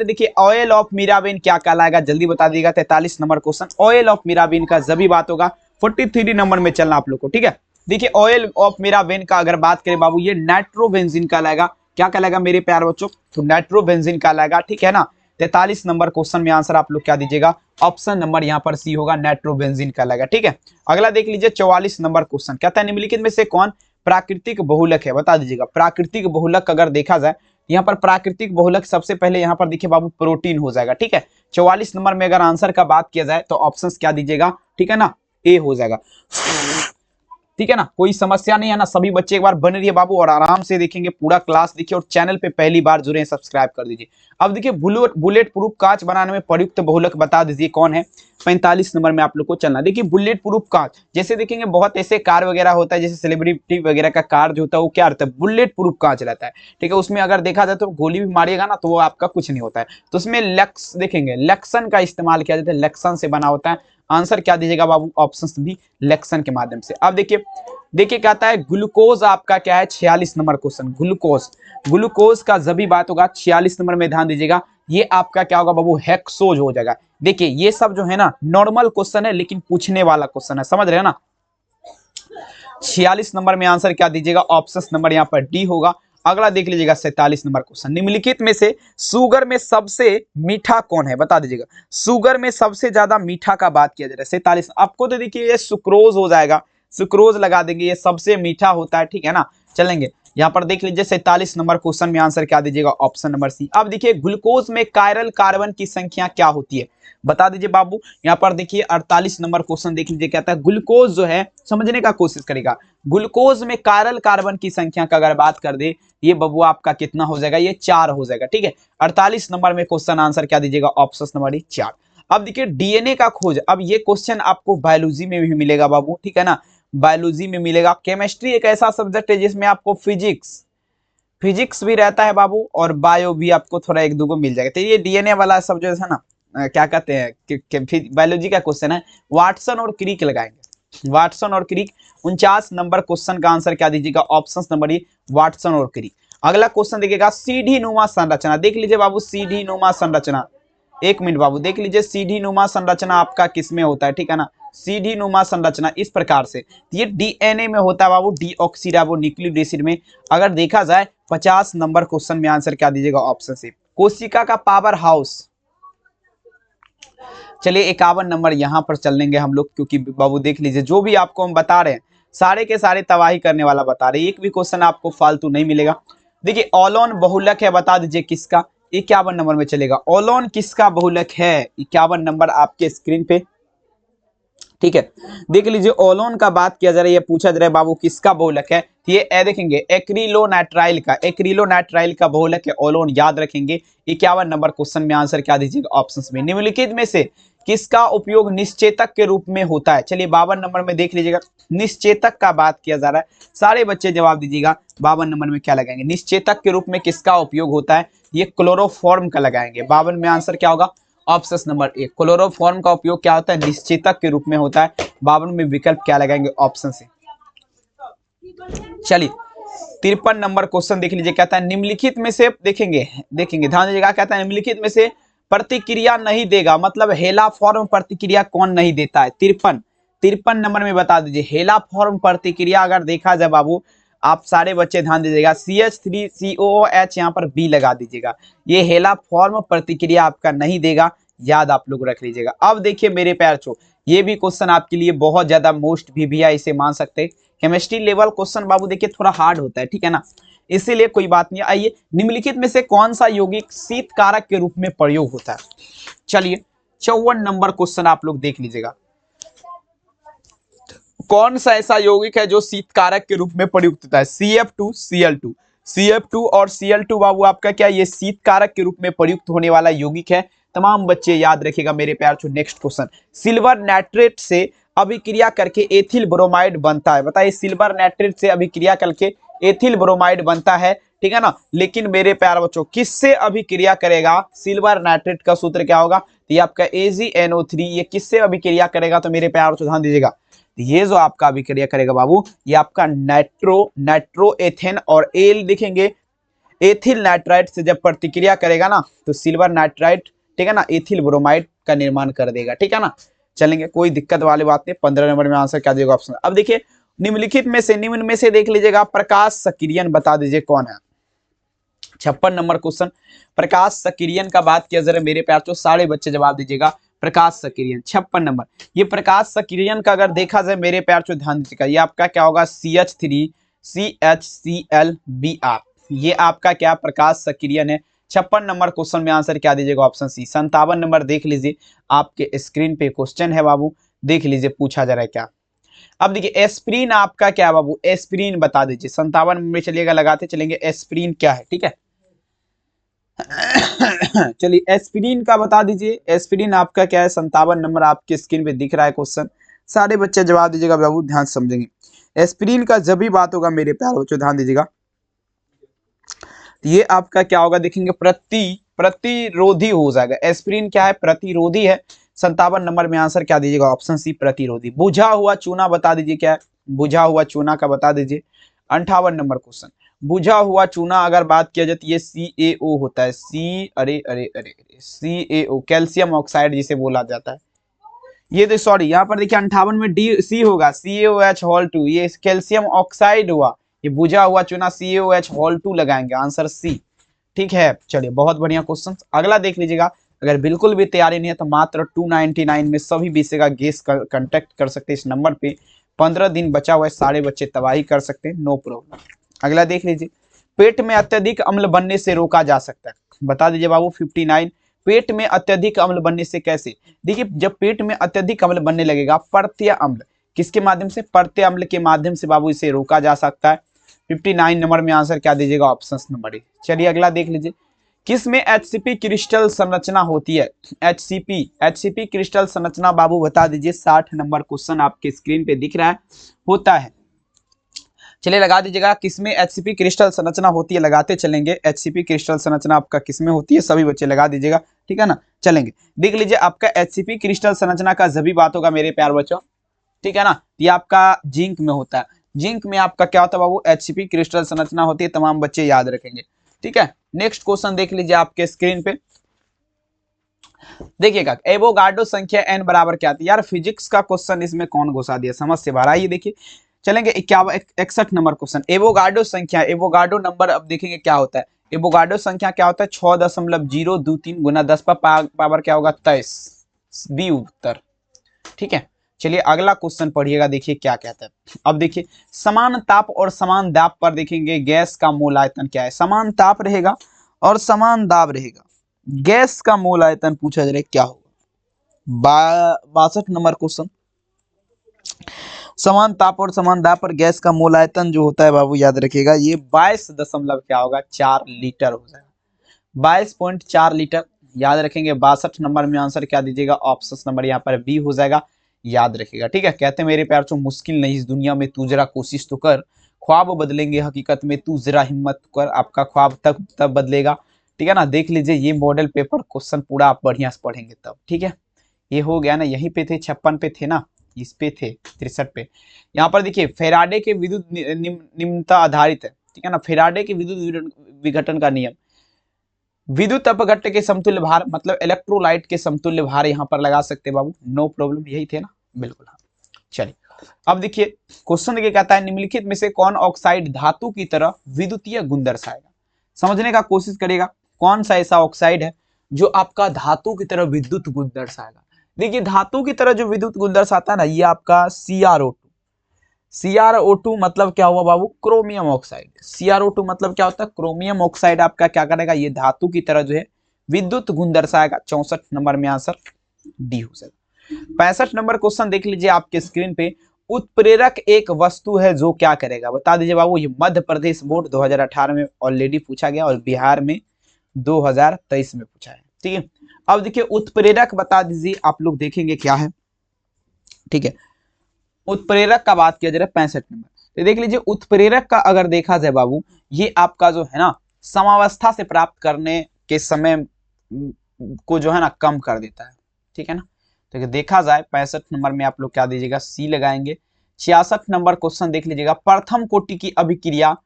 देखिए ऑयल ऑफ मीराबेन क्या कहलाएगा, जल्दी बता दीजिएगा। 43 number question, oil of mirbane का जब भी बात होगा 43 नंबर में चलना आप लोग को, ठीक है। देखिए ऑयल ऑफ मिरावेन का अगर बात करें बाबू, ये नाइट्रोबेंजीन कहलाएगा। क्या कहलाएगा मेरे प्यार बच्चों? तो नाइट्रोबेंजीन कहलाएगा, ठीक है ना। 43 नंबर क्वेश्चन में आंसर आप लोग क्या दीजिएगा? ऑप्शन नंबर यहाँ पर सी होगा, नाइट्रोबेंजीन कहलाएगा, ठीक है। अगला देख लीजिए 44 नंबर क्वेश्चन, कहता है निम्नलिखित में से कौन प्राकृतिक बहुलक है? बता दीजिएगा। प्राकृतिक बहुलक अगर देखा जाए, यहाँ पर प्राकृतिक बहुलक सबसे पहले यहाँ पर देखिए बाबू प्रोटीन हो जाएगा, ठीक है। 44 नंबर में अगर आंसर का बात किया जाए तो ऑप्शंस क्या दीजिएगा, ठीक है ना, ए हो जाएगा, ठीक है ना। कोई समस्या नहीं है ना, सभी बच्चे एक बार बने रहिए बाबू और आराम से देखेंगे, पूरा क्लास देखिए और चैनल पे पहली बार जुड़े हैं सब्सक्राइब कर दीजिए। अब देखिए बुलेट प्रूफ कांच बनाने में प्रयुक्त बहुलक बता दीजिए कौन है? 45 नंबर में आप लोग को चलना। देखिए बुलेट प्रूफ कांच जैसे देखेंगे बहुत ऐसे कार वगैरह होता है, जैसे सेलिब्रिटी वगैरह का कार जो होता है वो क्या रहता है? बुलेट प्रूफ कांच रहता है, ठीक है। उसमें अगर देखा जाए तो गोली भी मारिएगा ना तो वो आपका कुछ नहीं होता है। तो उसमें देखेंगे लक्सन का इस्तेमाल किया जाता है, लक्सन से बना होता है। आंसर क्या दीजिएगा बाबू? ऑप्शन भी लक्सन के माध्यम से। अब देखिए कहता है ग्लूकोज आपका क्या है? 46 नंबर क्वेश्चन, ग्लूकोज का जब भी बात होगा 46 नंबर में ध्यान दीजिएगा, ये आपका क्या होगा बाबू? हेक्सोज हो जाएगा। देखिए ये सब जो है ना नॉर्मल क्वेश्चन है, लेकिन पूछने वाला क्वेश्चन है, समझ रहे हैं ना। 46 नंबर में आंसर क्या दीजिएगा? ऑप्शन नंबर यहाँ पर डी होगा। अगला देख लीजिएगा 47 नंबर क्वेश्चन, निम्नलिखित में से शुगर में सबसे मीठा कौन है? बता दीजिएगा। शुगर में सबसे ज्यादा मीठा का बात किया जा रहा है 47, आपको तो देखिए ये सुक्रोज हो जाएगा, सुक्रोज लगा देंगे, ये सबसे मीठा होता है, ठीक है ना। चलेंगे यहाँ पर देख लीजिए 47 नंबर क्वेश्चन में आंसर क्या दीजिएगा? Option number C. अब देखिए ग्लूकोज में कायरल कार्बन की संख्या क्या होती है? बता दीजिए बाबू। यहाँ पर देखिए 48 नंबर क्वेश्चन देख लीजिए, कहता है ग्लूकोज जो है, समझने का कोशिश करेगा, ग्लूकोज में कायरल कार्बन की संख्या का अगर बात कर दे, ये बबू आपका कितना हो जाएगा? ये 4 हो जाएगा, ठीक है। 48 नंबर में क्वेश्चन आंसर क्या दीजिएगा? Option number 4। अब देखिए डीएनए का खोज, अब ये क्वेश्चन आपको बायोलॉजी में भी मिलेगा बाबू, ठीक है ना, बायोलॉजी में मिलेगा। केमिस्ट्री एक ऐसा सब्जेक्ट है जिसमें आपको फिजिक्स भी रहता है बाबू, और बायो भी आपको थोड़ा एक दो मिल जाएगा। तो ये डीएनए वाला सब जो है ना, क्या कहते हैं, बायोलॉजी का क्वेश्चन है, वाटसन और क्रिक लगाएंगे, वाटसन और क्रिक। 49 नंबर क्वेश्चन का आंसर क्या दीजिएगा? ऑप्शन नंबर ई, वाटसन और क्रिक। अगला क्वेश्चन देखिएगा सीढ़ी नुमा संरचना, देख लीजिए बाबू सीढ़ी नुमा संरचना, एक मिनट बाबू देख लीजिए सीढ़ी नुमा संरचना आपका किसमें होता है, ठीक है ना। सीढ़ी नुमा संरचना इस प्रकार से, ये डीएनए में होता है बाबू, डीऑक्सीराइबो न्यूक्लिक एसिड में। अगर देखा जाए 50 नंबर क्वेश्चन में आंसर क्या दीजिएगा? ऑप्शन सी, कोशिका का पावर हाउस। चलिए 51 नंबर यहां पर चल लेंगे हम लोग, क्योंकि बाबू देख लीजिए जो भी आपको हम बता रहे हैं सारे के सारे तबाही करने वाला बता रहे हैं, एक भी क्वेश्चन आपको फालतू नहीं मिलेगा। देखिए ओलोन बहुलक है, बता दीजिए किसका? 51 नंबर में चलेगा। ओलोन किसका बहुलक है? 51 नंबर आपके स्क्रीन पे, ठीक है। देख लीजिए ओलोन का बात किया जा रहा है, ये पूछा जा रहा है बाबू किसका बहुलक है? ये देखेंगे एक्रिलोनाइट्राइल का, एक्रिलोनाइट्राइल का बहुलक है ओलोन, याद रखेंगे। 51 नंबर क्वेश्चन में आंसर क्या दीजिएगा? ऑप्शंस में निम्नलिखित में से किसका उपयोग निश्चेतक के रूप में होता है? चलिए 52 नंबर में देख लीजिएगा, निश्चेतक का बात किया जा रहा है, सारे बच्चे जवाब दीजिएगा। 52 नंबर में क्या लगाएंगे? निश्चेतक के रूप में किसका उपयोग होता है? ये क्लोरोफॉर्म का लगाएंगे। 52 में आंसर क्या होगा? ऑप्शन नंबर ए, क्लोरोफॉर्म का उपयोग क्या होता है? निश्चेतक के रूप में होता है। 52 में विकल्प क्या लगाएंगे? ऑप्शन से। चलिए 53 नंबर क्वेश्चन देख लीजिए, कहता है निम्नलिखित में से, देखेंगे ध्यान दीजिएगा, कहता है निम्नलिखित में से प्रतिक्रिया नहीं देगा, मतलब हेला फॉर्म प्रतिक्रिया कौन नहीं देता है? 53 नंबर में बता दीजिए। हेला फॉर्म प्रतिक्रिया अगर देखा जाए बाबू, आप सारे बच्चे ध्यान दीजिएगा, CH3COOH यहाँ पर बी लगा दीजिएगा, ये हेला फॉर्म प्रतिक्रिया आपका नहीं देगा, याद आप लोग रख लीजिएगा। अब देखिए मेरे प्यार छो, ये भी क्वेश्चन आपके लिए बहुत ज्यादा मोस्ट भी है, इसे मान सकते हैं। केमिस्ट्री लेवल क्वेश्चन बाबू देखिए थोड़ा हार्ड होता है, ठीक है ना, इसीलिए कोई बात नहीं। आइए निम्नलिखित में से कौन सा यौगिक शीत कारक के रूप में प्रयोग होता है? चलिए 54 नंबर क्वेश्चन आप लोग देख लीजिएगा, कौन सा ऐसा यौगिक है जो शीत कारक के रूप में प्रयुक्त होता है? CF2 और Cl2 बाबू आपका क्या, ये शीत कारक के रूप में प्रयुक्त होने वाला यौगिक है। तमाम बच्चे याद रखिएगा मेरे प्यार छो। नेक्स्ट क्वेश्चन, सिल्वर नाइट्रेट से अभिक्रिया करके एथिल ब्रोमाइड बनता है, बताइए सिल्वर नाइट्रेट से अभिक्रिया करके एथिल ब्रोमाइड बनता है, ठीक है ना। लेकिन मेरे प्यार बच्चों किससे अभिक्रिया करेगा? सिल्वर नाइट्रेट का सूत्र क्या होगा? तो ये आपका AgNO3, ये किससे अभिक्रिया करेगा? तो मेरे प्यार बच्चों ध्यान दीजिएगा, ये जो आपका अभिक्रिया करेगा बाबू, ये आपका नाइट्रोएथेन और एल देखेंगे एथिल नाइट्राइट से जब प्रतिक्रिया करेगा ना, तो सिल्वर नाइट्राइट, ठीक है ना, एथिल ब्रोमाइड का निर्माण कर देगा, ठीक है ना। चलेंगे, कोई दिक्कत वाली बात नहीं। 15 नंबर में आंसर क्या देगा ऑप्शन। अब देखिए निम्नलिखित में से, निम्न में से देख लीजिएगा, प्रकाश सक्रियन बता दीजिए कौन है। 56 नंबर क्वेश्चन, प्रकाश सक्रियन का बात किया जरा मेरे प्यार, तो सारे बच्चे जवाब दीजिएगा प्रकाश सक्रियन। 56 नंबर, ये प्रकाश सक्रियन का अगर देखा जाए मेरे प्यार, तो ध्यान दीजिएगा, ये आपका क्या होगा, CH3 CHClBr, ये आपका क्या प्रकाश सक्रियन है। 56 नंबर क्वेश्चन में आंसर क्या दीजिएगा, ऑप्शन सी। 57 नंबर देख लीजिए, आपके स्क्रीन पे क्वेश्चन है बाबू, देख लीजिए पूछा जा रहा है क्या। अब देखिए एस्प्रिन आपका क्या बाबू, एस्प्रिन बता दीजिए। 57 में चलिएगा, लगाते चलेंगे एस्प्रिन क्या है, ठीक है। चलिए एस्पिरिन का बता दीजिए, एस्पिरिन आपका क्या है। 57 नंबर आपके स्क्रीन पे दिख रहा है क्वेश्चन, सारे बच्चे जवाब दीजिएगा बाबू, ध्यान से समझेंगे। एस्पिरिन का जब भी बात होगा मेरे प्यारे बच्चों, ध्यान दीजिएगा, ये आपका क्या होगा, देखेंगे प्रतिरोधी हो जाएगा। एस्पिरिन क्या है, प्रतिरोधी है। 57 नंबर में आंसर क्या दीजिएगा, ऑप्शन सी प्रतिरोधी। बुझा हुआ चूना बता दीजिए क्या है, बुझा हुआ चूना का बता दीजिए। 58 नंबर क्वेश्चन, बुझा हुआ चूना अगर बात किया जाए तो ये CaO होता है, CaO, कैल्शियम ऑक्साइड जिसे बोला जाता है। ये तो सॉरी, यहाँ पर देखिए 58 में C होगा, CaOH2, ये कैल्शियम ऑक्साइड हुआ। ये बुझा हुआ चूना CaOH2 लगाएंगे, आंसर सी, ठीक है। चलिए बहुत बढ़िया क्वेश्चन। अगला देख लीजिएगा, अगर बिल्कुल भी तैयारी नहीं है तो मात्र 299 में सभी विषय का गेस कांटेक्ट कर सकते हैं इस नंबर पे। 15 दिन बचा हुआ है, सारे बच्चे तबाही कर सकते हैं, नो प्रॉब्लम। अगला देख लीजिए, पेट में अत्यधिक अम्ल बनने से रोका जा सकता है, बता दीजिए बाबू। 59, पेट में अत्यधिक अम्ल बनने से कैसे। देखिए जब पेट में अत्यधिक अम्ल बनने लगेगा, परतीय अम्ल, किसके माध्यम से, परतीय अम्ल के माध्यम से बाबू इसे रोका जा सकता है। 59 नंबर में आंसर क्या दीजिएगा, ऑप्शन नंबर ए। चलिए अगला देख लीजिए, किस में HCP क्रिस्टल संरचना होती है। HCP क्रिस्टल संरचना बाबू बता दीजिए। 60 नंबर क्वेश्चन आपके स्क्रीन पे दिख रहा है, होता है। चलिए लगा दीजिएगा, किसमें HCP क्रिस्टल संरचना होती है, लगाते चलेंगे। HCP क्रिस्टल संरचना आपका किसमें होती है, सभी बच्चे लगा दीजिएगा, ठीक है ना। चलेंगे, देख लीजिए आपका HCP क्रिस्टल संरचना का जब भी बात होगा मेरे प्यार बच्चों, ठीक है ना, ये आपका जिंक में होता है। जिंक में आपका क्या होता है बाबू, HCP क्रिस्टल संरचना होती है, तमाम बच्चे याद रखेंगे, ठीक है। नेक्स्ट क्वेश्चन देख लीजिए आपके स्क्रीन पे, देखिएगा एवोगाड्रो संख्या n बराबर क्या आती है। यार फिजिक्स का क्वेश्चन इसमें कौन घुसा दिया, समझ से बाहर। आइए देखिए, चलेंगे 61 नंबर क्वेश्चन, एवोगाड्रो संख्या, एवोगाड्रो नंबर। अब देखेंगे क्या होता है, एवोगाड्रो संख्या क्या होता है, 6.023 गुना 10 पर पावर क्या होगा, 23, बी उत्तर, ठीक है। चलिए अगला क्वेश्चन पढ़िएगा, देखिए क्या कहता है। अब देखिए समान ताप और समान दाब पर देखेंगे गैस का मोल आयतन क्या है। समान ताप रहेगा और समान दाब रहेगा, गैस का मोल आयतन पूछा जा रहा है क्या होगा। 62 नंबर क्वेश्चन, समान ताप और समान दाब पर गैस का मोल आयतन जो होता है बाबू याद रखिएगा, ये 22 दशमलव क्या होगा, 4 लीटर हो जाएगा, 22.4 लीटर, याद रखेंगे। 62 नंबर में आंसर क्या दीजिएगा, ऑप्शन नंबर यहाँ पर बी हो जाएगा, याद रखिएगा, ठीक है। कहते हैं मेरे प्यार चो मुश्किल नहीं इस दुनिया में, तू जरा कोशिश तो कर, ख्वाब बदलेंगे हकीकत में, तू जरा हिम्मत कर, आपका ख्वाब तब बदलेगा, ठीक है ना। देख लीजिए ये मॉडल पेपर क्वेश्चन पूरा आप बढ़िया से पढ़ेंगे तब, ठीक है। ये हो गया ना, यहीं पे थे 56 पे थे ना, इस पे थे 63 पे। यहाँ पर देखिए फेराडे के विद्युत निम्नता आधारित है, ठीक है ना। फेराडे के विद्युत विघटन का नियम, विद्युत अपघट्ट के समतुल्य भार, मतलब इलेक्ट्रोलाइट के समतुल्य भार यहाँ पर लगा सकते बाबू, नो प्रॉब्लम, यही थे ना, बिल्कुल हाँ। चलिए अब देखिए क्वेश्चन क्या कहता है, निम्नलिखित में से कौन ऑक्साइड धातु की तरह विद्युतीय गुण दर्शाएगा। समझने का कोशिश करेगा, कौन सा ऐसा ऑक्साइड है जो आपका धातु की तरह विद्युत गुण दर्शाएगा। देखिए धातु की तरह जो विद्युत गुण दर्शाता है ना, ये आपका CrO2 मतलब क्या हुआ बाबू, क्रोमियम ऑक्साइड। CrO2 मतलब क्या होता है, क्रोमियम ऑक्साइड आपका क्या करेगा, ये धातु की तरह जो है विद्युत गुण दर्शाएगा। 64 नंबर में आंसर डी हो जाएगा। 65 नंबर क्वेश्चन देख लीजिए आपके स्क्रीन पे, उत्प्रेरक एक वस्तु है जो क्या करेगा, बता दीजिए बाबू। ये मध्य प्रदेश बोर्ड 2018 में ऑलरेडी पूछा गया और बिहार में 2023 में पूछा है, ठीक है। अब देखिए उत्प्रेरक बता दीजिए, आप लोग देखेंगे क्या है, ठीक है। उत्प्रेरक का बात किया जा रहा है 65 नंबर, तो देख लीजिए उत्प्रेरक का अगर देखा जाए बाबू, ये आपका जो है ना समावस्था से प्राप्त करने के समय को जो है ना कम कर देता है, ठीक है ना। तो देखा जाए 65 नंबर में आप लोग क्या दीजिएगा, सी लगाएंगे। 66 नंबर क्वेश्चन देख लीजिएगा, प्रथम कोटि की अभिक्रिया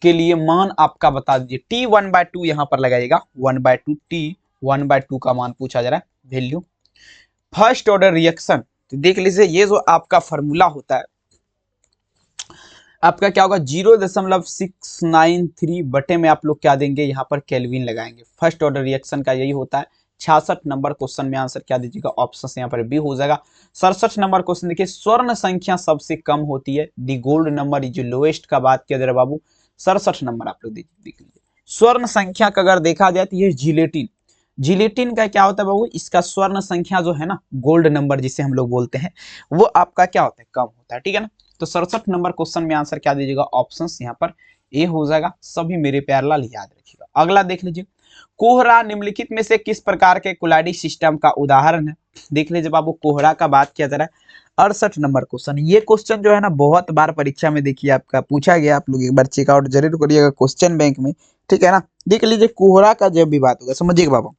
के लिए मान आपका बता दीजिए। T 1/2 यहाँ पर लगाइएगा, 1/2 T 1/2 का मान पूछा जा रहा है, वैल्यू। फर्स्ट ऑर्डर रिएक्शन, तो देख लीजिए ये जो आपका फॉर्मूला होता है आपका क्या होगा 0.693 बटे में आप लोग क्या देंगे यहाँ पर केल्विन लगाएंगे। फर्स्ट ऑर्डर रिएक्शन का यही होता है। 66 नंबर क्वेश्चन में आंसर क्या दीजिएगा, ऑप्शन यहाँ पर बी हो जाएगा। 67 नंबर क्वेश्चन देखिए, स्वर्ण संख्या सबसे कम होती है, दी गोल्ड नंबर इज लोएस्ट का बात किया जरा बाबू। 67 नंबर आप लोग देख लीजिए। स्वर्ण संख्या का अगर देखा जाए तो ये जिलेटिन, जिलेटिन का क्या होता है बाबू, इसका स्वर्ण संख्या जो है ना, गोल्ड नंबर जिसे हम लोग बोलते हैं, वो आपका क्या होता है, कम होता है, ठीक है ना। तो 67 नंबर क्वेश्चन में आंसर क्या दीजिएगा, ऑप्शन यहाँ पर ए हो जाएगा। सभी मेरे प्यारे लाल याद रखिएगा। अगला देख लीजिए, कोहरा निम्नलिखित में से किस प्रकार के कोलाइडी सिस्टम का उदाहरण है। देख लीजिए बाबू, कोहरा का बात किया जा रहा है। 68 नंबर क्वेश्चन, ये क्वेश्चन जो है ना बहुत बार परीक्षा में देखिए आपका पूछा गया, आप लोग एक बार चेकआउट जरूर करिएगा क्वेश्चन बैंक में, ठीक है ना। देख लीजिए कोहरा का जब भी बात होगा समझिएगा बाबू,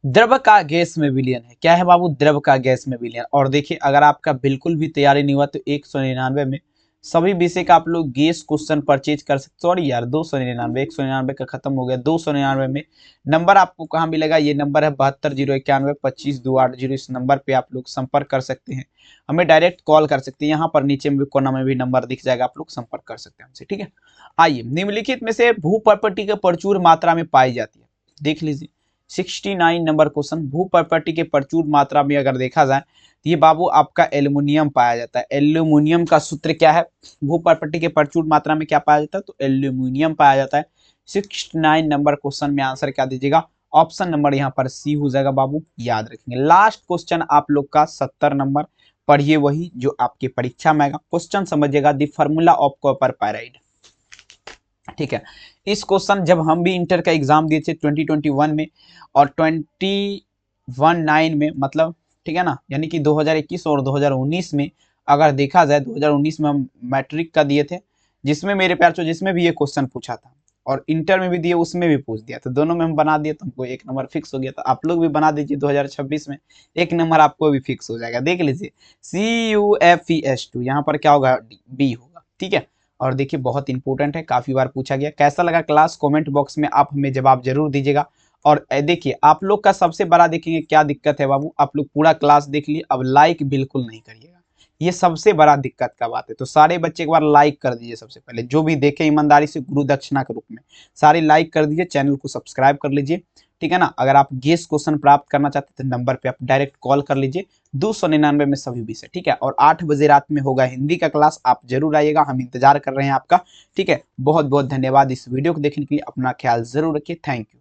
द्रव का गैस में विलयन है, क्या है बाबू, द्रव का गैस में विलयन। और देखिए अगर आपका बिल्कुल भी तैयारी नहीं हुआ तो 199 में सभी विषय का आप लोग गैस क्वेश्चन परचेज कर सकते। सॉरी यार 299, 199 का खत्म हो गया। 299 में नंबर आपको कहाँ मिलेगा, ये नंबर है 720191 इस नंबर पे आप लोग संपर्क कर सकते हैं, हमें डायरेक्ट कॉल कर सकते हैं। यहाँ पर नीचे में कोना में भी नंबर दिख जाएगा, आप लोग संपर्क कर सकते हैं हमसे, ठीक है। आइए, निम्नलिखित में से भू प्रॉपर्टी के प्रचुर मात्रा में पाई जाती है, देख लीजिए 69 नंबर क्वेश्चन, भू प्रॉपर्टी के प्रचुर मात्रा में अगर देखा जाए तो ये बाबू आपका एल्युमिनियम पाया जाता है। एल्यूमिनियम का सूत्र क्या है, भू प्रॉपर्टी के प्रचुर मात्रा में क्या पाया जाता है, तो एल्यूमिनियम पाया जाता है। 69 नंबर क्वेश्चन में आंसर क्या दीजिएगा, ऑप्शन नंबर यहाँ पर सी हो जाएगा बाबू, याद रखेंगे। लास्ट क्वेश्चन आप लोग का 70 नंबर, पढ़िए वही जो आपकी परीक्षा में आएगा। क्वेश्चन समझिएगा, the formula of copper pyrite, ठीक है। इस क्वेश्चन जब हम भी इंटर का एग्जाम दिए थे 2021 में और 2019 में, मतलब ठीक है ना, यानी कि 2021 और 2019 में अगर देखा जाए, 2019 में हम मैट्रिक का दिए थे, जिसमें मेरे प्यार चो जिसमें भी ये क्वेश्चन पूछा था, और इंटर में भी दिए उसमें भी पूछ दिया, तो दोनों में हम बना दिए तो हमको एक नंबर फिक्स हो गया। तो आप लोग भी बना दीजिए 2026 में, एक नंबर आपको भी फिक्स हो जाएगा। देख लीजिए CUFES2 यहाँ पर क्या होगा, बी होगा, ठीक है। और देखिए बहुत इंपॉर्टेंट है, काफी बार पूछा गया। कैसा लगा क्लास, कमेंट बॉक्स में आप हमें जवाब जरूर दीजिएगा। और देखिए आप लोग का सबसे बड़ा देखेंगे क्या दिक्कत है बाबू, आप लोग पूरा क्लास देख लिए, अब लाइक बिल्कुल नहीं करिएगा, ये सबसे बड़ा दिक्कत का बात है। तो सारे बच्चे एक बार लाइक कर दीजिए, सबसे पहले जो भी देखे ईमानदारी से गुरु दक्षिणा के रूप में, सारे लाइक कर दीजिए, चैनल को सब्सक्राइब कर लीजिए, ठीक है ना। अगर आप गेस क्वेश्चन प्राप्त करना चाहते हैं तो नंबर पे आप डायरेक्ट कॉल कर लीजिए, 299 में सभी विषय, ठीक है। और 8 बजे रात में होगा हिंदी का क्लास, आप जरूर आइएगा, हम इंतजार कर रहे हैं आपका, ठीक है। बहुत बहुत धन्यवाद इस वीडियो को देखने के लिए, अपना ख्याल जरूर रखिए, थैंक यू।